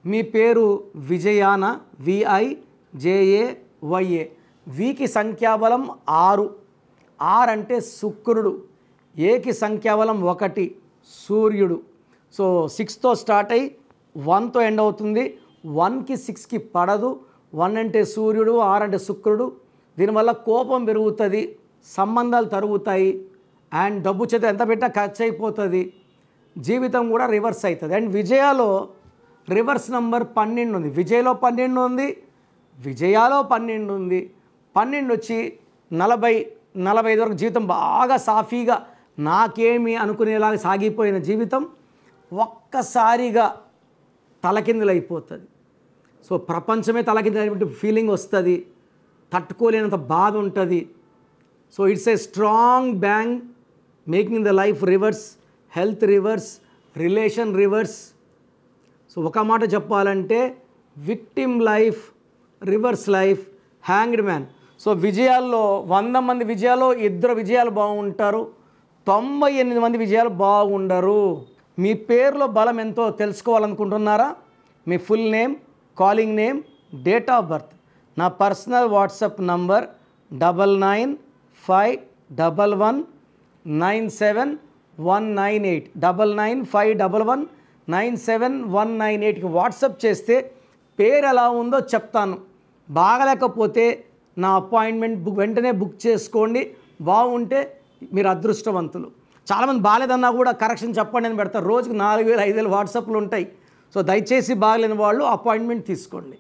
మీ పేరు విజయాన, VIJAYA. వికి సంఖ్యాబలం 6. 6 అంటే శుక్రుడు. ఏకి సంఖ్యాబలం 1 సూర్యుడు. సో 6తో స్టార్ట్ అయ్యి 1తో ఎండ్ అవుతుంది. 1కి 6కి పడదు. 1 అంటే సూర్యుడు, 6 అంటే శుక్రుడు. దీనివల్ల కోపం పెరుగుతుంది, సంబంధాలు తరుగుతాయి, అండ్ డబ్బు చేత ఎంత పెట్టినా ఖర్చు అయిపోతుంది, జీవితం కూడా రివర్స్ అవుతుంది. అండ్ విజయాలో రివర్స్ నంబర్ 12 ఉంది. విజయలో 12 ఉంది, విజయాలో 12 ఉంది. 12 వచ్చి 40-45 వరకు జీవితం బాగా సాఫీగా నాకేమి అనుకునేలాగా సాగిపోయిన జీవితం ఒక్కసారిగా తలకిందులైపోతుంది. సో ప్రపంచమే తలకిందులైనటువంటి ఫీలింగ్ వస్తుంది, తట్టుకోలేనంత బాధ ఉంటుంది. So it's a strong bang making the life reverse, health reverse, relation reverse. So ఒక మాట చెప్పాలంటే victim life, reverse life, hanged man. So విజయాల్లో 100 మంది విజయాల్లో 2 విజయాలు బాగుంటారు, 98 మంది విజయాలు బాగుండరు. మీ పేరులో బలం ఎంతో తెలుసుకోవాలనుకుంటున్నారా? మీ full name, calling name, date of birth. నా పర్సనల్ వాట్సాప్ నంబర్ 9951197198 9951197198కి వాట్సాప్ చేస్తే పేరు ఎలా ఉందో చెప్తాను. బాగలేకపోతే నా అపాయింట్మెంట్ వెంటనే బుక్ చేసుకోండి. బాగుంటే మీరు అదృష్టవంతులు. చాలామంది బాగాలేదన్నా కూడా కరెక్షన్ చెప్పండి అని పెడతారు. రోజుకు 4000-5000 వాట్సాప్లు ఉంటాయి. సో దయచేసి బాగలేని వాళ్ళు అపాయింట్మెంట్ తీసుకోండి.